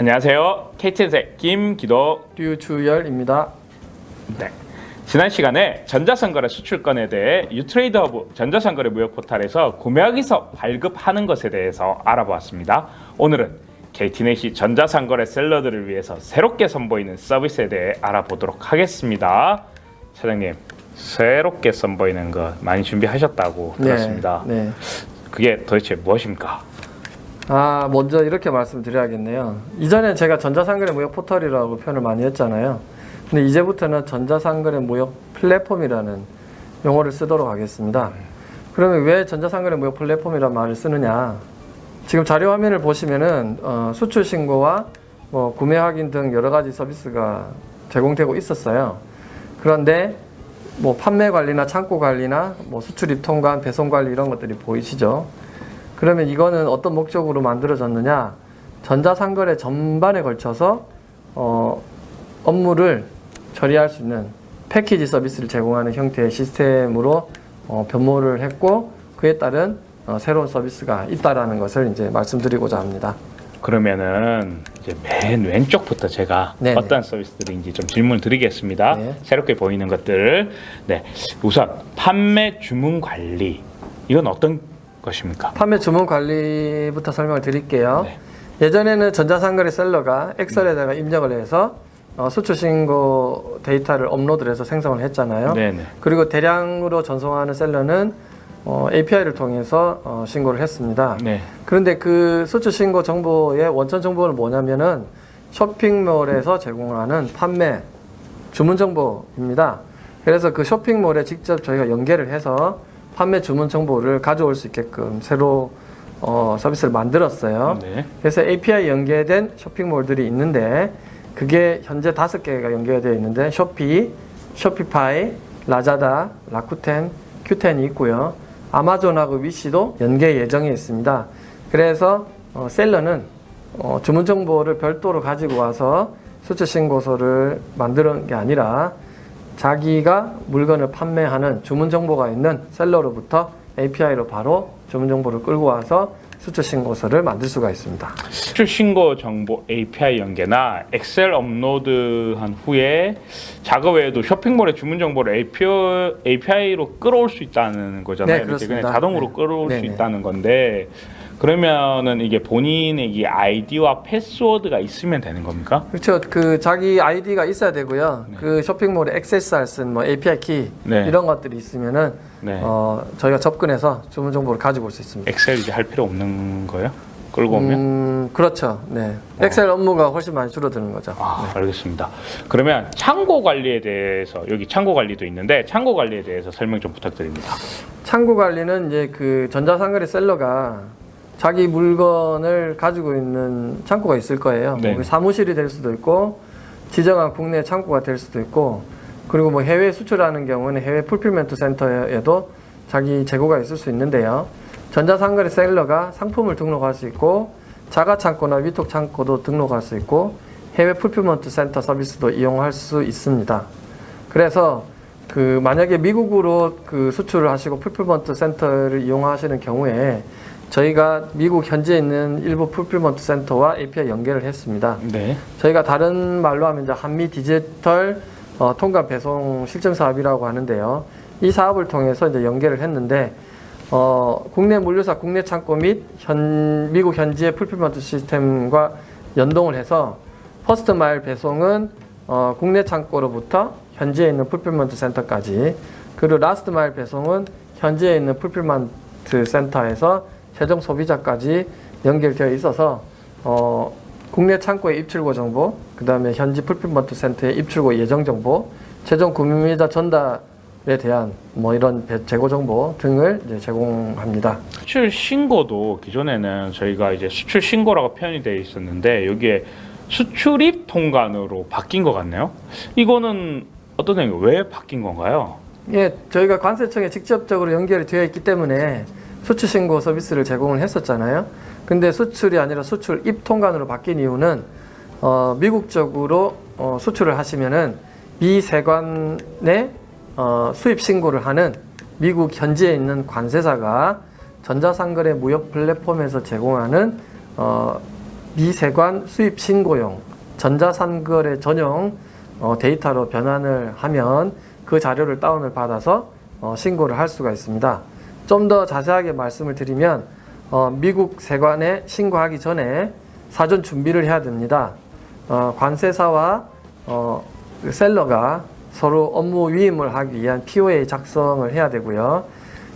안녕하세요. KTN색 김기도 류주열입니다. 네. 지난 시간에 전자상거래 수출건에 대해 유트레이드허브 전자상거래 무역 포털에서 구매하기서 발급하는 것에 대해서 알아보았습니다. 오늘은 KT넷이 전자상거래 셀러들을 위해서 새롭게 선보이는 서비스에 대해 알아보도록 하겠습니다. 사장님, 새롭게 선보이는 거 많이 준비하셨다고 들었습니다. 네. 그게 도대체 무엇입니까? 먼저 이렇게 말씀드려야겠네요. 이전에 제가 전자상거래 무역 포털이라고 표현을 많이 했잖아요. 근데 이제부터는 전자상거래 무역 플랫폼이라는 용어를 쓰도록 하겠습니다. 그러면 왜 전자상거래 무역 플랫폼이라는 말을 쓰느냐? 지금 자료 화면을 보시면은 수출 신고와 구매 확인 등 여러 가지 서비스가 제공되고 있었어요. 그런데 판매 관리나 창고 관리나 수출 입통관, 배송 관리 이런 것들이 보이시죠? 그러면 이거는 어떤 목적으로 만들어졌느냐? 전자상거래 전반에 걸쳐서 업무를 처리할 수 있는 패키지 서비스를 제공하는 형태의 시스템으로 변모를 했고, 그에 따른 새로운 서비스가 있다라는 것을 이제 말씀드리고자 합니다. 그러면은 이제 맨 왼쪽부터 제가 네네. 어떤 서비스들인지 좀 질문을 드리겠습니다. 네. 새롭게 보이는 것들. 네. 우선 판매 주문 관리. 이건 어떤 것입니까? 판매 주문 관리부터 설명을 드릴게요. 네. 예전에는 전자상거래 셀러가 엑셀에다가 입력을 해서 수출 신고 데이터를 업로드를 해서 생성을 했잖아요. 네네. 그리고 대량으로 전송하는 셀러는 API를 통해서 신고를 했습니다. 네. 그런데 그 수출 신고 정보의 원천 정보는 뭐냐면은 쇼핑몰에서 제공하는 판매 주문 정보입니다. 그래서 그 쇼핑몰에 직접 저희가 연계를 해서 판매 주문 정보를 가져올 수 있게끔 새로 서비스를 만들었어요. 네. 그래서 API 연계된 쇼핑몰들이 있는데, 그게 현재 5개가 연계되어 있는데 쇼피, 쇼피파이, 라자다, 라쿠텐, 큐텐이 있고요. 아마존하고 위시도 연계 예정에 있습니다. 그래서 셀러는 주문 정보를 별도로 가지고 와서 수출 신고서를 만드는 게 아니라 자기가 물건을 판매하는 주문 정보가 있는 셀러로부터 API로 바로 주문 정보를 끌고 와서 수출 신고서를 만들 수가 있습니다. 수출 신고 정보 API 연계나 엑셀 업로드한 후에 작업 외에도 쇼핑몰의 주문 정보를 API로 끌어올 수 있다는 거잖아요. 네, 이렇게 그렇습니다. 그냥 자동으로 네. 끌어올 수 네네. 있다는 건데, 그러면은 이게 본인의 이 아이디와 패스워드가 있으면 되는 겁니까? 그렇죠. 그 자기 아이디가 있어야 되고요. 네. 그 쇼핑몰에 액세스할 수 있는 API 키 네. 이런 것들이 있으면은 네. 저희가 접근해서 주문 정보를 가지고 올 수 있습니다. 엑셀 이제 할 필요 없는 거예요? 끌고 오면? 그렇죠. 네. 엑셀 업무가 훨씬 많이 줄어드는 거죠. 알겠습니다. 그러면 창고 관리에 대해서, 여기 창고 관리도 있는데 창고 관리에 대해서 설명 좀 부탁드립니다. 창고 관리는 이제 그 전자상거래 셀러가 자기 물건을 가지고 있는 창고가 있을 거예요. 네. 사무실이 될 수도 있고, 지정한 국내 창고가 될 수도 있고, 그리고 해외 수출하는 경우는 해외 풀필멘트 센터에도 자기 재고가 있을 수 있는데요. 전자상거래 셀러가 상품을 등록할 수 있고, 자가 창고나 위탁 창고도 등록할 수 있고, 해외 풀필먼트 센터 서비스도 이용할 수 있습니다. 그래서 만약에 미국으로 수출을 하시고 풀필먼트 센터를 이용하시는 경우에 저희가 미국 현지에 있는 일부 풀필먼트 센터와 API 연계를 했습니다. 네. 저희가 다른 말로 하면 이제 한미 디지털 통관 배송 실증 사업이라고 하는데요. 이 사업을 통해서 이제 연계를 했는데, 국내 물류사 국내 창고 및 미국 현지의 풀필먼트 시스템과 연동을 해서 퍼스트 마일 배송은 국내 창고로부터 현지에 있는 풀필먼트 센터까지, 그리고 라스트 마일 배송은 현지에 있는 풀필먼트 센터에서 최종 소비자까지 연결되어 있어서 국내 창고의 입출고 정보, 그 다음에 현지 풀필먼트 센터의 입출고 예정 정보, 최종 구매자 전달에 대한 이런 재고 정보 등을 이제 제공합니다. 수출 신고도 기존에는 저희가 이제 수출 신고라고 표현이 되어 있었는데, 여기에 수출입 통관으로 바뀐 것 같네요. 이거는 어떤 의미가 왜 바뀐 건가요? 예, 저희가 관세청에 직접적으로 연결이 되어 있기 때문에 수출 신고 서비스를 제공을 했었잖아요. 근데 수출이 아니라 수출 입 통관으로 바뀐 이유는 미국 쪽으로 수출을 하시면은 미 세관에 수입 신고를 하는 미국 현지에 있는 관세사가 전자상거래 무역 플랫폼에서 제공하는 미세관 수입 신고용 전자상거래 전용 데이터로 변환을 하면 그 자료를 다운을 받아서 신고를 할 수가 있습니다. 좀 더 자세하게 말씀을 드리면 미국 세관에 신고하기 전에 사전 준비를 해야 됩니다. 관세사와 그 셀러가 서로 업무 위임을 하기 위한 POA 작성을 해야 되고요.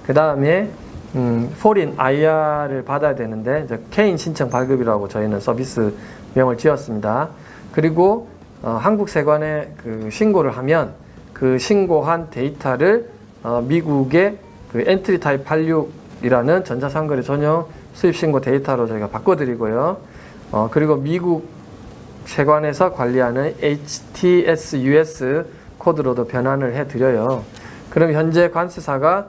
그 다음에 Foreign IR을 받아야 되는데 이제 개인 신청 발급이라고 저희는 서비스명을 지었습니다. 그리고 한국 세관에 그 신고를 하면 그 신고한 데이터를 미국의 그 엔트리 타입 86이라는 전자상거래 전용 수입 신고 데이터로 저희가 바꿔드리고요. 그리고 미국 세관에서 관리하는 HTS-US 코드로도 변환을 해드려요. 그럼 현재 관세사가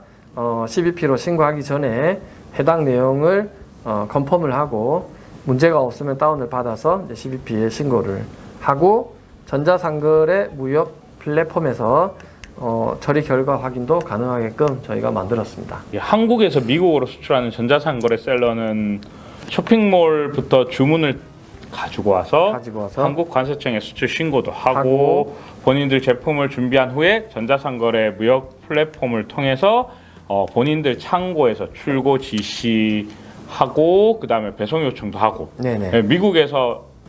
CBP로 신고하기 전에 해당 내용을 컨펌을 하고 문제가 없으면 다운을 받아서 이제 CBP에 신고를 하고 전자상거래 무역 플랫폼에서 처리 결과 확인도 가능하게끔 저희가 만들었습니다. 한국에서 미국으로 수출하는 전자상거래 셀러는 쇼핑몰부터 주문을 가지고 와서 한국 관세청에 수출 신고도 하고 본인들 제품을 준비한 후에 전자상거래 무역 플랫폼을 통해서 본인들 창고에서 출고 지시하고 그 다음에 배송 요청도 하고 네네.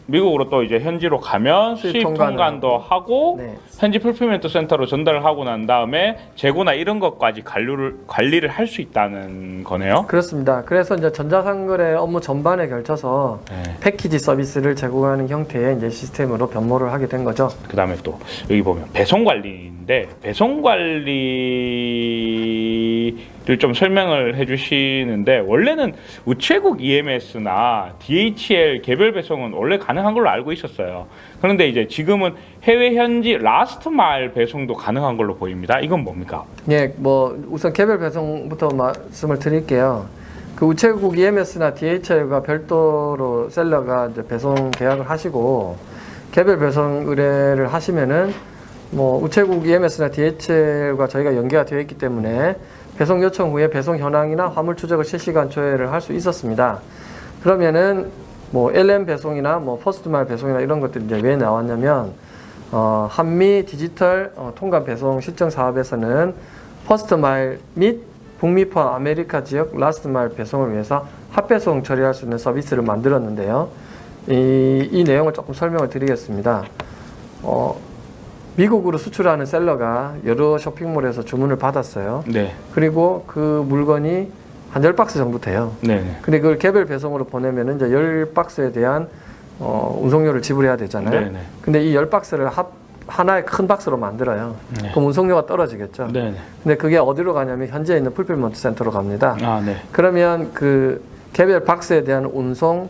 미국으로 또 이제 현지로 가면 수입 통관도 하고 네. 현지 풀필멘트 센터로 전달을 하고 난 다음에 재고나 이런 것까지 관리를 할 수 있다는 거네요. 그렇습니다. 그래서 이제 전자상거래 업무 전반에 걸쳐서 패키지 서비스를 제공하는 형태의 이제 시스템으로 변모를 하게 된 거죠. 그 다음에 또 여기 보면 배송 관리인데 배송 관리를 좀 설명을 해주시는데 원래는 우체국 EMS나 DHL 개별 배송은 원래 가능한 걸로 알고 있었어요. 그런데 이제 지금은 해외 현지 라스트 마일 배송도 가능한 걸로 보입니다. 이건 뭡니까? 예, 뭐 우선 개별 배송부터 말씀을 드릴게요. 그 우체국 EMS나 DHL과 별도로 셀러가 이제 배송 계약을 하시고 개별 배송 의뢰를 하시면은 뭐 우체국 EMS나 DHL과 저희가 연계가 되어 있기 때문에 배송 요청 후에 배송 현황이나 화물 추적을 실시간 조회를 할 수 있었습니다. 그러면은 뭐 LM 배송이나 뭐 퍼스트 마일 배송이나 이런 것들이 이제 왜 나왔냐면 한미 디지털 통관 배송 실정 사업에서는 퍼스트 마일 및 북미 포함 아메리카 지역 라스트 마일 배송을 위해서 합배송 처리할 수 있는 서비스를 만들었는데요. 이 내용을 조금 설명을 드리겠습니다. 미국으로 수출하는 셀러가 여러 쇼핑몰에서 주문을 받았어요. 네. 그리고 그 물건이 한 10박스 정도 돼요. 네. 근데 그걸 개별 배송으로 보내면 이제 10박스에 대한 운송료를 지불해야 되잖아요. 네. 근데 이 10박스를 하나의 큰 박스로 만들어요. 네. 그럼 운송료가 떨어지겠죠. 네. 근데 그게 어디로 가냐면 현재 있는 풀필먼트 센터로 갑니다. 네. 그러면 그 개별 박스에 대한 운송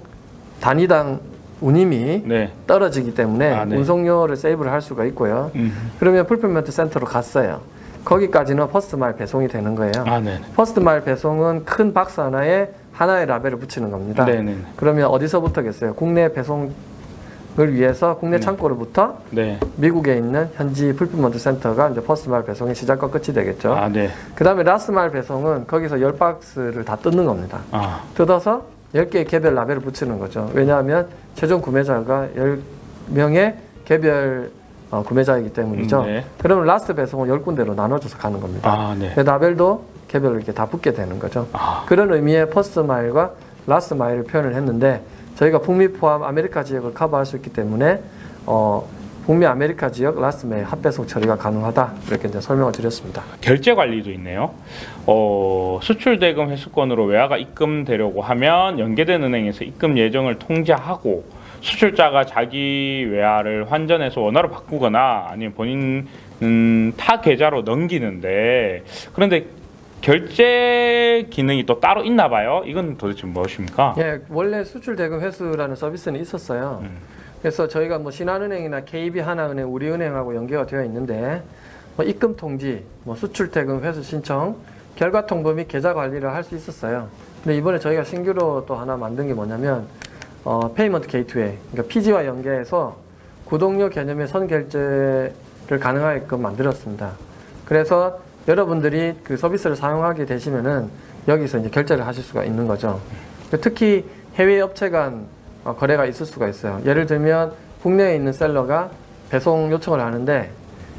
단위당 운임이 떨어지기 때문에 네. 운송료를 세이브를 할 수가 있고요. 그러면 풀필먼트 센터로 갔어요. 거기까지는 퍼스트 마일 배송이 되는 거예요. 네. 퍼스트 마일 배송은 큰 박스 하나에 하나의 라벨을 붙이는 겁니다. 네. 그러면 어디서부터겠어요? 국내 배송을 위해서 국내 창고로부터 미국에 있는 현지 풀필먼트 센터가 이제 퍼스트 마일 배송의 시작과 끝이 되겠죠. 네. 그 다음에 라스트 마일 배송은 거기서 10박스를 다 뜯는 겁니다. 뜯어서 10개의 개별 라벨을 붙이는 거죠. 왜냐하면 최종 구매자가 10명의 개별 구매자이기 때문이죠. 그러면 라스트 배송은 10군데로 나눠줘서 가는 겁니다. 라벨도 개별로 이렇게 다 붙게 되는 거죠. 그런 의미의 퍼스트 마일과 라스트 마일을 표현을 했는데 저희가 북미 포함 아메리카 지역을 커버할 수 있기 때문에 북미 아메리카 지역 라스트 마일 합배송 처리가 가능하다 이렇게 이제 설명을 드렸습니다. 결제 관리도 있네요. 수출 대금 회수권으로 외화가 입금되려고 하면 연계된 은행에서 입금 예정을 통지하고 수출자가 자기 외화를 환전해서 원화로 바꾸거나 아니면 본인 타 계좌로 넘기는데 그런데 결제 기능이 또 따로 있나 봐요. 이건 도대체 무엇입니까? 예, 원래 수출 대금 회수라는 서비스는 있었어요. 그래서 저희가 뭐 신한은행이나 KB 하나은행, 우리은행하고 연계가 되어 있는데 뭐 입금 통지, 뭐 수출 대금 회수 신청, 결과 통보 및 계좌 관리를 할 수 있었어요. 근데 이번에 저희가 신규로 또 하나 만든 게 뭐냐면 페이먼트 게이트웨이, 그러니까 PG와 연계해서 구독료 개념의 선 결제를 가능하게끔 만들었습니다. 그래서 여러분들이 그 서비스를 사용하게 되시면은 여기서 이제 결제를 하실 수가 있는 거죠. 특히 해외 업체 간 거래가 있을 수가 있어요. 예를 들면 국내에 있는 셀러가 배송 요청을 하는데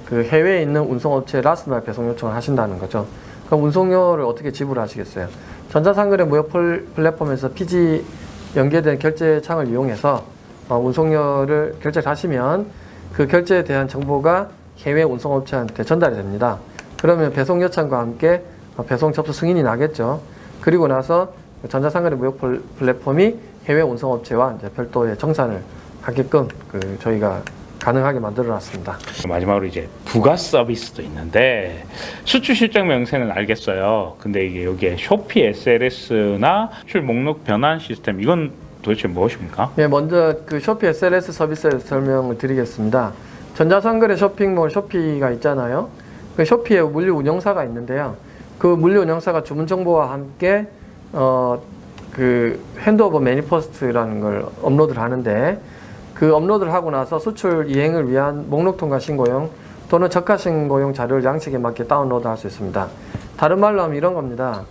그 해외에 있는 운송업체에 라스트마일 배송 요청을 하신다는 거죠. 그럼 운송료를 어떻게 지불하시겠어요? 전자상거래 무역 플랫폼에서 PG 연계된 결제창을 이용해서 운송료를 결제를 하시면 그 결제에 대한 정보가 해외 운송업체한테 전달이 됩니다. 그러면 배송 요청과 함께 배송 접수 승인이 나겠죠. 그리고 나서 전자상거래 무역 플랫폼이 해외 운송업체와 이제 별도의 정산을 하게끔 저희가 가능하게 만들어놨습니다. 마지막으로 이제 부가 서비스도 있는데 수출 실적 명세는 알겠어요. 근데 이게 여기에 쇼피 SLS나 수출 목록 변환 시스템 이건 도대체 무엇입니까? 네, 먼저 그 쇼피 SLS 서비스에 대해서 설명을 드리겠습니다. 전자상거래 쇼핑몰 쇼피가 있잖아요. 그 쇼피에 물류 운영사가 있는데요. 그 물류 운영사가 주문 정보와 함께 그 핸드오버 매니퍼스트라는 걸 업로드를 하는데 그 업로드를 하고 나서 수출 이행을 위한 목록 통과 신고용 또는 저가 신고용 자료를 양식에 맞게 다운로드 할 수 있습니다. 다른 말로 하면 이런 겁니다.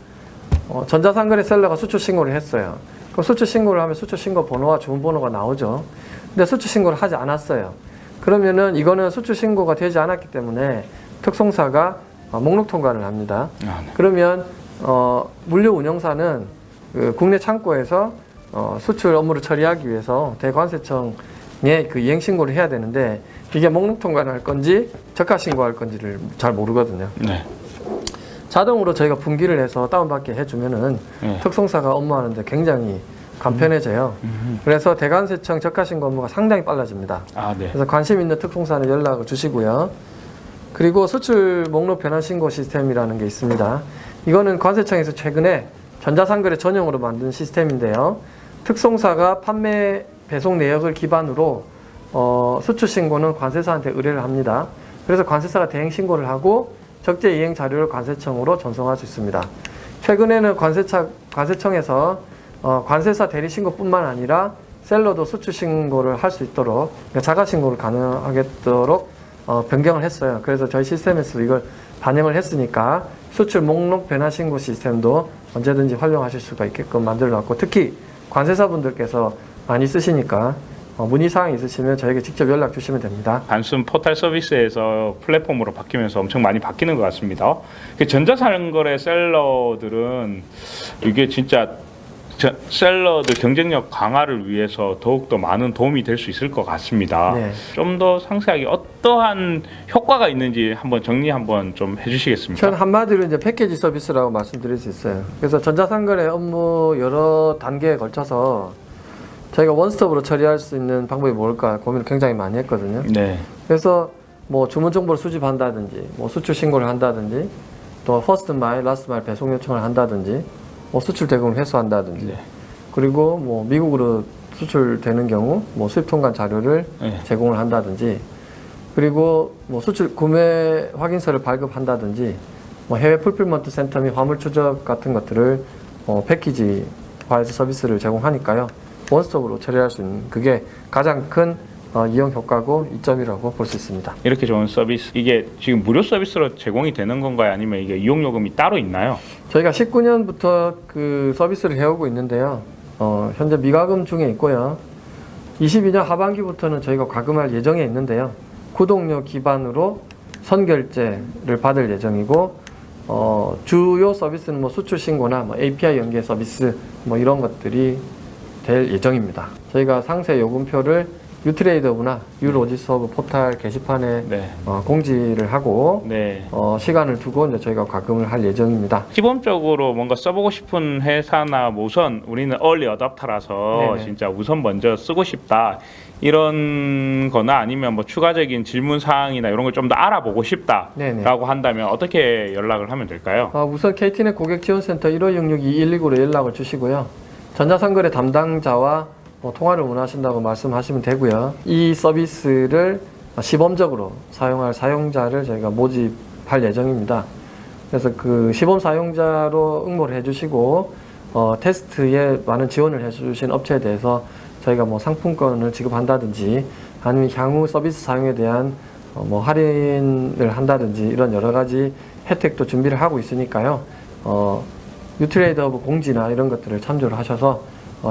전자상거래 셀러가 수출 신고를 했어요. 그럼 수출 신고를 하면 수출 신고 번호와 주문 번호가 나오죠. 근데 수출 신고를 하지 않았어요. 그러면은 이거는 수출 신고가 되지 않았기 때문에 특송사가 목록 통과를 합니다. 그러면 물류 운영사는 그 국내 창고에서 수출 업무를 처리하기 위해서 대관세청에 그 이행 신고를 해야 되는데 이게 목록 통과를 할 건지 저가 신고할 건지를 잘 모르거든요. 네. 자동으로 저희가 분기를 해서 다운받게 해주면은 특송사가 업무하는데 굉장히 간편해져요. 그래서 대관세청 저가 신고 업무가 상당히 빨라집니다. 네. 그래서 관심 있는 특송사는 연락을 주시고요. 그리고 수출 목록 변환 신고 시스템이라는 게 있습니다. 이거는 관세청에서 최근에 전자상거래 전용으로 만든 시스템인데요. 특송사가 판매 배송 내역을 기반으로 수출 신고는 관세사한테 의뢰를 합니다. 그래서 관세사가 대행 신고를 하고 적재 이행 자료를 관세청으로 전송할 수 있습니다. 최근에는 관세청에서 관세사 대리 신고뿐만 아니라 셀러도 수출 신고를 할 수 있도록 자가 신고를 가능하겠도록 변경을 했어요. 그래서 저희 시스템에서 이걸 반영을 했으니까 수출 목록 변화 신고 시스템도 언제든지 활용하실 수가 있게끔 만들어놨고 특히 관세사분들께서 많이 쓰시니까 문의사항이 있으시면 저에게 직접 연락 주시면 됩니다. 단순 포털 서비스에서 플랫폼으로 바뀌면서 엄청 많이 바뀌는 것 같습니다. 전자상거래 셀러들은 이게 진짜 셀러들 경쟁력 강화를 위해서 더욱더 많은 도움이 될 수 있을 것 같습니다. 네. 좀 더 상세하게 어떠한 효과가 있는지 한번 정리 한번 좀 해주시겠습니까? 전 한마디로 이제 패키지 서비스라고 말씀드릴 수 있어요. 그래서 전자상거래 업무 여러 단계에 걸쳐서 저희가 원스톱으로 처리할 수 있는 방법이 뭘까 고민을 굉장히 많이 했거든요. 네. 그래서 뭐 주문 정보를 수집한다든지, 뭐 수출 신고를 한다든지, 또 퍼스트 마일, 라스트 마일 배송 요청을 한다든지, 뭐 수출 대금을 회수한다든지, 네. 그리고 뭐 미국으로 수출되는 경우 뭐 수입 통관 자료를 제공을 한다든지, 그리고 뭐 수출 구매 확인서를 발급한다든지, 뭐 해외 풀필먼트 센터 및 화물 추적 같은 것들을 패키지화해서 서비스를 제공하니까요. 원스톱으로 처리할 수 있는 그게 가장 큰 이용 효과고 이점이라고 볼 수 있습니다. 이렇게 좋은 서비스, 이게 지금 무료 서비스로 제공이 되는 건가요? 아니면 이게 이용 요금이 따로 있나요? 저희가 19년부터 그 서비스를 해오고 있는데요. 현재 미과금 중에 있고요. 22년 하반기부터는 저희가 과금할 예정에 있는데요. 구독료 기반으로 선결제를 받을 예정이고, 주요 서비스는 뭐 수출 신고나 뭐 API 연계 서비스 뭐 이런 것들이 될 예정입니다. 저희가 상세 요금표를 유트레이더부나 유로지서브 포털 게시판에 공지를 하고 시간을 두고 이제 저희가 과금을 할 예정입니다. 시범적으로 뭔가 써보고 싶은 회사나 우선 우리는 얼리 어답터라서 진짜 우선 먼저 쓰고 싶다 이런 거나 아니면 뭐 추가적인 질문 사항이나 이런 걸 좀 더 알아보고 싶다라고 한다면 어떻게 연락을 하면 될까요? 우선 KTnet 고객지원센터 1566-2119로 연락을 주시고요. 전자상거래 담당자와 통화를 원하신다고 말씀하시면 되고요. 이 서비스를 시범적으로 사용할 사용자를 저희가 모집할 예정입니다. 그래서 그 시범 사용자로 응모를 해주시고 테스트에 많은 지원을 해주신 업체에 대해서 저희가 뭐 상품권을 지급한다든지 아니면 향후 서비스 사용에 대한 뭐 할인을 한다든지 이런 여러 가지 혜택도 준비를 하고 있으니까요. 뉴트레이더브 공지나 이런 것들을 참조를 하셔서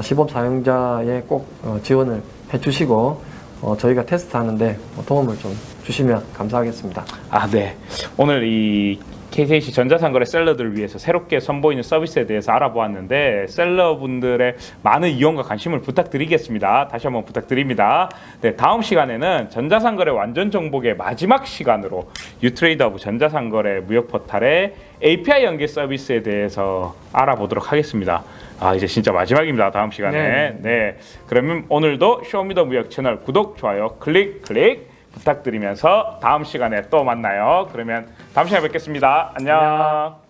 시범 사용자에 꼭 지원을 해주시고 저희가 테스트하는데 도움을 좀 주시면 감사하겠습니다. 아, 네. 오늘 이 KTNC 전자상거래 셀러들을 위해서 새롭게 선보이는 서비스에 대해서 알아보았는데 셀러분들의 많은 이용과 관심을 부탁드리겠습니다. 다시 한번 부탁드립니다. 네, 다음 시간에는 전자상거래 완전 정복의 마지막 시간으로 유트레이더하고 전자상거래 무역 포탈의 API 연계 서비스에 대해서 알아보도록 하겠습니다. 아, 이제 진짜 마지막입니다. 다음 시간에. 네. 그러면 오늘도 쇼미더 무역 채널 구독, 좋아요, 클릭 부탁드리면서 다음 시간에 또 만나요. 그러면 다음 시간에 뵙겠습니다. 안녕.